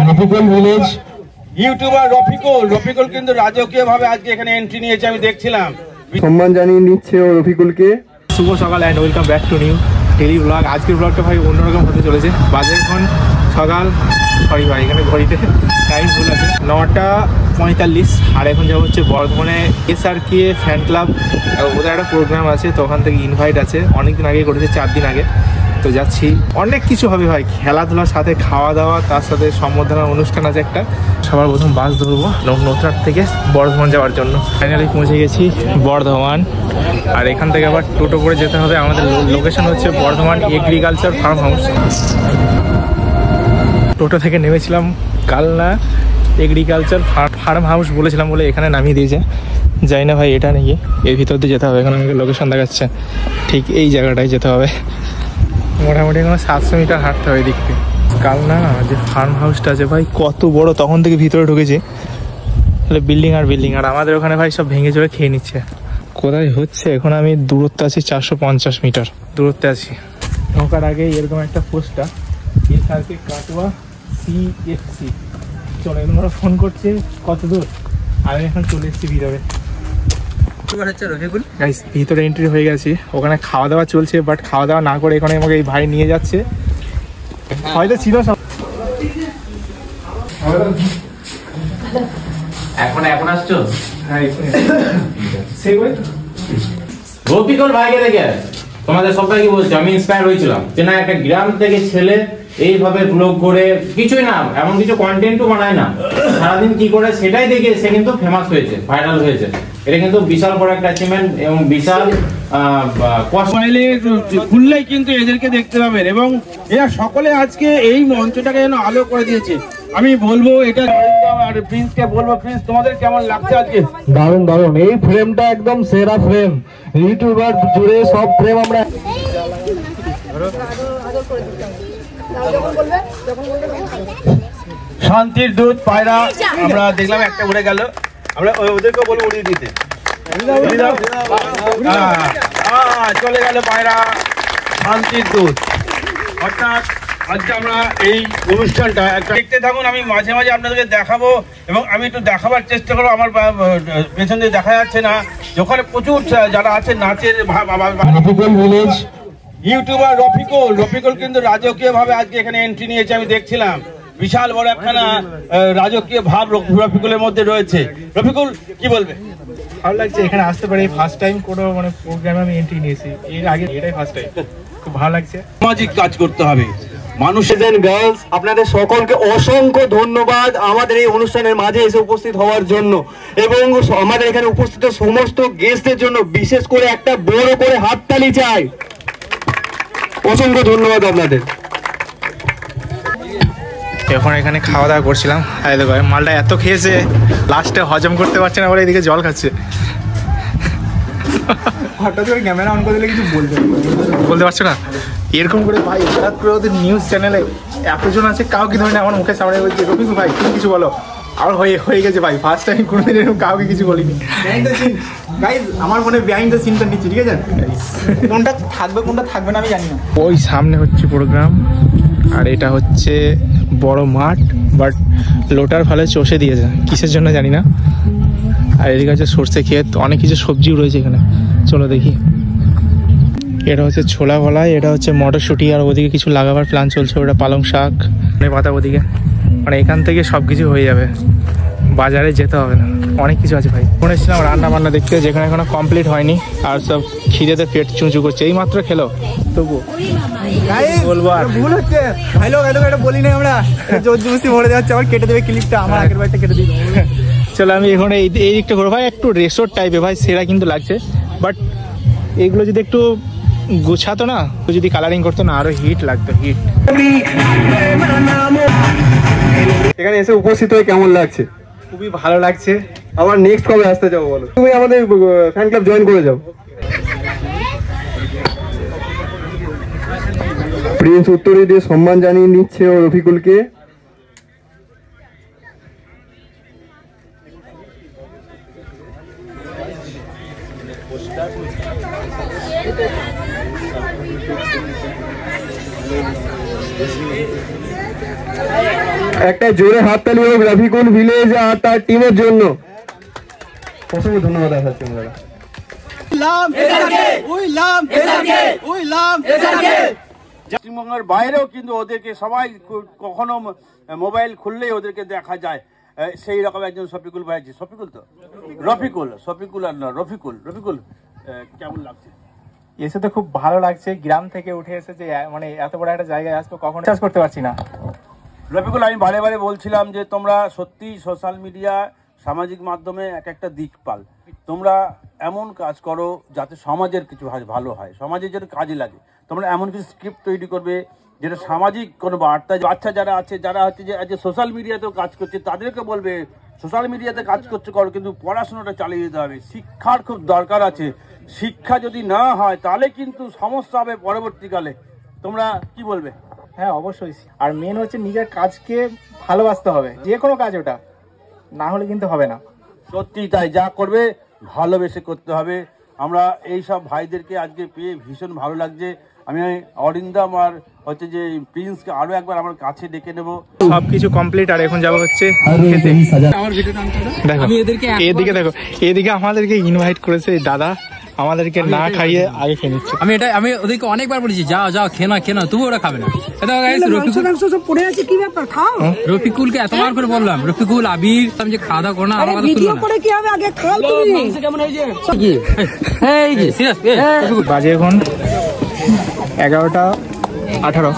Rafiqul village YouTuber Rafiqul কিন্তু রাজকীয় ভাবে আজকে এখানে এন্ট্রি নিয়েছে, আমি দেখছিলাম। সম্মান জানিয়ে নিচ্ছে ও রফিকুলকে। শুভ সকাল and welcome back to new daily blog. আজকের ব্লগটা ভাই অন্যরকম হতে চলেছে। বাজে এখন সকাল, সরি ভাই এখানে ঘড়িতে টাইম ভুল আছে, 9:45। আর এখন যাবো হচ্ছে বর্ধমানে SRK ফ্যান ক্লাব, ওদের একটা প্রোগ্রাম আছে, তো ওখান থেকে ইনভাইট আছে, অনেকদিন আগে করেছে, 4 দিন আগে। তো যাচ্ছি, অনেক কিছু হবে ভাই, খেলাধুলার সাথে খাওয়া দাওয়া, তার সাথে সম্বর্ধনা অনুষ্ঠান আছে একটা। সবার প্রথম বাস ধরবো নৌতরাট থেকে বর্ধমান যাওয়ার জন্য। ফাইনালি পৌঁছে গেছি বর্ধমান। আর এখান থেকে আবার টোটো করে যেতে হবে। আমাদের লোকেশন হচ্ছে বর্ধমান এগ্রিকালচার ফার্ম হাউস। টোটো থেকে নেমেছিলাম কালনা এগ্রিকালচার ফার্ম হাউস বলেছিলাম বলে এখানে নামিয়ে দিয়েছে। যাই না ভাই, এটা নাকি এর ভিতর দিয়ে যেতে হবে। এখানে আমাকে লোকেশন দেখাচ্ছে, ঠিক এই জায়গাটায় যেতে হবে। মোটামুটি এখন 700 মিটার হাঁটতে হবে এদিক থেকে। কালনা যে ফার্ম হাউসটা আছে ভাই কত বড়, তখন থেকে ভিতরে ঢুকেছি, তাহলে বিল্ডিং আর বিল্ডিং। আর আমাদের ওখানে ভাই সব ভেঙে চড়ে খেয়ে নিচ্ছে। কোথায় হচ্ছে এখন আমি দূরত্বে আছি, 450 মিটার দূরত্বে আছি। ঢোকার আগে এরকম একটা পোস্টটা SRK কাটোয়া CFC। চলো তোমরা ফোন করছে কত দূর, আমি এখন চলে এসেছি ভিতরে। ভিতরে এন্ট্রি হয়ে গেছি। ওখানে খাওয়া দাওয়া চলছে, বাট খাওয়া দাওয়া না করে এখানে আমাকে এই ভাই নিয়ে যাচ্ছে। হয়তো ছিল সব, এখন আসছো? হ্যাঁ রফিকুল ভাইকে দেখে তোমাদের সবাইকে বলছি, আমি ইন্সপায়ার হয়েছিলাম যে না, একটা গ্রাম থেকে ছেলে এইভাবে ব্লগ করে, কিছুই না এমন কিছু কন্টেন্টও বানায় না, সারাদিন কি করে সেটাই দেখে সে কিন্তু ফেমাস হয়েছে, ভাইরাল হয়েছে। এটা কিন্তু বিশাল বড় একটা অ্যাচিভমেন্ট এবং বিশাল খুললেই কিন্তু এদেরকে দেখতে পাবেন। এবং এরা সকলে আজকে এই মঞ্চটাকে যেন আলো করে দিয়েছে। আমি বলবো এটা আর প্রিন্সকে বলবো, প্রিন্স তোমাদের কেমন লাগছে আজকে? দারুণ দারুণ, এই ফ্রেমটা একদম সেরা ফ্রেম। ইউটিউবার জুড়ে সব ফ্রেম আমরা শান্তির দূত পায়রা আমরা দেখলাম, একটা উড়ে গেল, আমরা ওদেরকেও বলবো উড়িয়ে দিতে। চলে গেল পায়রা, শান্তির দূত। অর্থাৎ আজকে আমরা এই অনুষ্ঠানটা একটা দেখতে থাকুন, আমি মাঝে মাঝে আপনাদেরকে দেখাবো এবং আমি একটু দেখাবার চেষ্টা করবো। আমার পেছন দিয়ে দেখা যাচ্ছে না, ওখানে প্রচুর যারা আছে নাচের। রফিকুল ভিলেজ ইউটিউবার রফিকুল কিন্তু রাজকীয় ভাবে আজকে এখানে এন্ট্রি নিয়েছে, আমি দেখছিলাম। বিশাল বড় একখানা রাজকীয় ভাব রফিকুলের মধ্যে রয়েছে। রফিকুল কি বলবে? ভালো লাগছে এখানে আসতে পারি, ফার্স্ট টাইম কোনো মানে প্রোগ্রামে আমি এন্ট্রি নিয়েছি, এর আগে এটাই ফার্স্ট টাইম। খুব ভালো লাগছে। সামাজিক কাজ করতে হবে মানুষের। গার্লস, আপনাদের সকলকে অসংখ্য ধন্যবাদ আমাদের এই অনুষ্ঠানের মাঝে এসে উপস্থিত হওয়ার জন্য, এবং আমাদের এখানে উপস্থিত সমস্ত গেস্টদের জন্য বিশেষ করে একটা বড় করে হাততালি চাই। অসংখ্য ধন্যবাদ আপনাদের। এখন এখানে খাওয়া দাওয়া করছিলাম, মালটা এত খেয়েছে লাস্টে হজম করতে পারছে না বলে এদিকে জল খাচ্ছে। হঠাৎ করে ক্যামেরা অন করে দিলে কিছু বলতে পারছো না, এরকম করে ভাই। হঠাৎ করে ওদের নিউজ চ্যানেলে এতজন আছে, কাউকে ধরে না আমার মুখের সামনে বলছে রফিকুল ভাই তুমি কিছু বলো। আর হয়ে গেছে ভাই, ফার্স্ট টাইম কোনোদিন এরকম কাউকে কিছু বলিনি। আমার মনে বিহাইন্ড দ্য সিনটা নিচ্ছি, ঠিক আছে? কোনটা থাকবে কোনটা থাকবে না আমি জানি না। ওই সামনে হচ্ছে প্রোগ্রাম, আর এটা হচ্ছে বড় মাঠ, বাট লোটার ফলে চষে দিয়েছে, কিসের জন্য জানি না। আর এদিকে হচ্ছে সর্ষে ক্ষেত, অনেক কিছু সবজিও রয়েছে এখানে। চলো দেখি। এটা হচ্ছে ছোলা গলায়, এটা হচ্ছে মটরশুঁটি, আর ওদিকে কিছু লাগাবার প্ল্যান চলছে, ওটা পালং শাক, মানে পাতা ওদিকে। মানে এখান থেকে সব কিছু হয়ে যাবে, বাজারে যেতে হবে না, অনেক কিছু আছে ভাই। মনে এসেছিলাম রান্না বান্না দেখতে, যেখানে এখনো কমপ্লিট হয়নি, আর সব খিদেতে পেট চুঁচু করছে, এই মাত্র খেলো। তবু বলবো আর ভুল হচ্ছে, এটা বলি না আমরা, জোর জবরদস্তি ভরে যাচ্ছে, আবার কেটে দেবে ক্লিপটা, আমার আগের বারটা কেটে দিই। চলো আমি এখন এই দিকটা করবো ভাই, একটু রেসোর্ট টাইপে ভাই, সেরা কিন্তু লাগছে। বাট এইগুলো যদি একটু গুছাতো না, যদি কালারিং করতো না, আরো হিট লাগতো, হিট। এখানে এসে উপস্থিত হয়ে কেমন লাগছে? খুবই ভালো লাগছে। আবার নেক্সট কবে আসতে যাবো বলো? তুমি আমাদের ফ্যান ক্লাব জয়েন করে যাও। প্রিন্স উত্তরে দিয়ে সম্মান জানিয়ে নিচ্ছে ও রফিকুলকে। একটা জোরে হাততালি হোক রফিকুল ভিলেজ আর তার টিমের জন্য। অসংখ্য ধন্যবাদ দেখাচ্ছি আমরা। পশ্চিমবঙ্গের বাইরেও কিন্তু ওদেরকে সবাই কখনো মোবাইল খুললেই ওদেরকে দেখা যায়। সেই রকম একজন শফিকুল ভাই আছে। শফিকুল তো শফিকুল আর না রফিকুল। কেমন লাগছে? এসে তো খুব ভালো লাগছে। গ্রাম থেকে উঠে এসেছে, মানে এত বড় একটা জায়গায় আসবো কখনো বিশ্বাস করতে পারছি না। রফিকুল, আমি বারে বারে বলছিলাম যে তোমরা সত্যি সোশ্যাল মিডিয়া সামাজিক মাধ্যমে এক একটা দিকপাল। তোমরা এমন কাজ করো যাতে সমাজের কিছু ভালো হয়, সমাজের যেন কাজে লাগে। তোমরা এমন কিছু স্ক্রিপ্ট তৈরি করবে যেটা সামাজিক কোনো বার্তা। বাচ্চা যারা আছে, যারা হচ্ছে যে সোশ্যাল মিডিয়াতেও কাজ করছে, তাদেরকে বলবে সোশ্যাল মিডিয়াতে কাজ করতে করো, কিন্তু পড়াশোনাটা চালিয়ে যেতে হবে। শিক্ষার খুব দরকার আছে। শিক্ষা যদি না হয় তাহলে কিন্তু সমস্যা হবে পরবর্তীকালে। তোমরা কি বলবে? হ্যাঁ অবশ্যই। আর মেন হচ্ছে নিজের কাজকে ভালোবাসতে হবে, যে কোনো কাজ ওটা, না হলে কিন্তু হবে না। সত্যি তাই, যা করবে ভালোবেসে করতে হবে। আমরা এই সব ভাইদেরকে আজকে পেয়ে ভীষণ ভালো লাগছে। আমি অরিন্দম আর হচ্ছে যে প্রিন্সকে আরো একবার আমার কাছে ডেকে নেবো। সবকিছু কমপ্লিট, আর এখন যাবো হচ্ছে দেখো এদিকে, দেখো এদিকে আমাদেরকে ইনভাইট করেছে দাদা, আমাদেরকে না খাইয়ে আগে খেয়ে নিচ্ছে। আমি ওদেরকে অনেকবার বলেছি যাও যাও খেয়ে না, তবু ওরা খাবে না। রফিকুলকে এতবার করে বললাম, রফিকুল আবির আমি যে খাওয়া দাওয়া করো না, আমার কথা শুনলো না। বাজে এখন 11:18,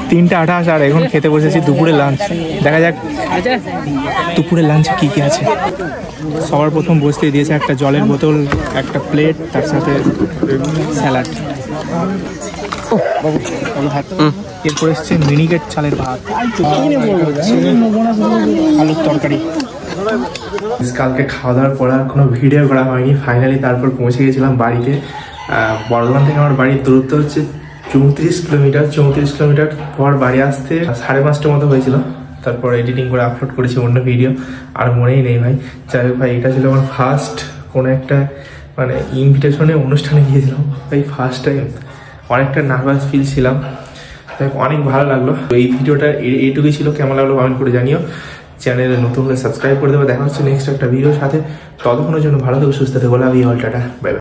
3:28, আর এখন খেতে বসেছি দুপুরে লাঞ্চ। দেখা যাক দুপুরে লাঞ্চে কি কি আছে। সবার প্রথম বসতে দিয়েছে একটা জলের বোতল, একটা প্লেট, তার সাথে স্যালাড। এরপর এসছে মিনিকেট চালের ভাত, আলুর তরকারি। কালকে খাওয়া দাওয়ার পর আর কোনো ভিডিও করা হয়নি। ফাইনালি তারপর পৌঁছে গেছিলাম বাড়িতে। বর্ধমান থেকে আমার বাড়ির দূরত্ব হচ্ছে 34 কিলোমিটার। 34 কিলোমিটার পর বাড়ি আসতে 5:30টার মতো হয়েছিল। তারপর এডিটিং করে আপলোড করেছি অন্য ভিডিও, আর মনেই নেই ভাই। যাই হোক ভাই, এটা ছিল আমার ফার্স্ট কোনো একটা মানে ইনভিটেশনে অনুষ্ঠানে গিয়েছিলাম ভাই, ফার্স্ট টাইম। অনেকটা নার্ভাস ফিল ছিলাম, অনেক ভালো লাগলো। এই ভিডিওটা এইটুকুই ছিল। কেমন লাগলো কমেন্ট করে জানিও। চ্যানেলে নতুন হলে সাবস্ক্রাইব করে দেবো। দেখা হচ্ছে নেক্সট একটা ভিডিওর সাথে। ততক্ষণের জন্য ভালো থেকো, সুস্থ থেকো। Love you all, tata, bye by.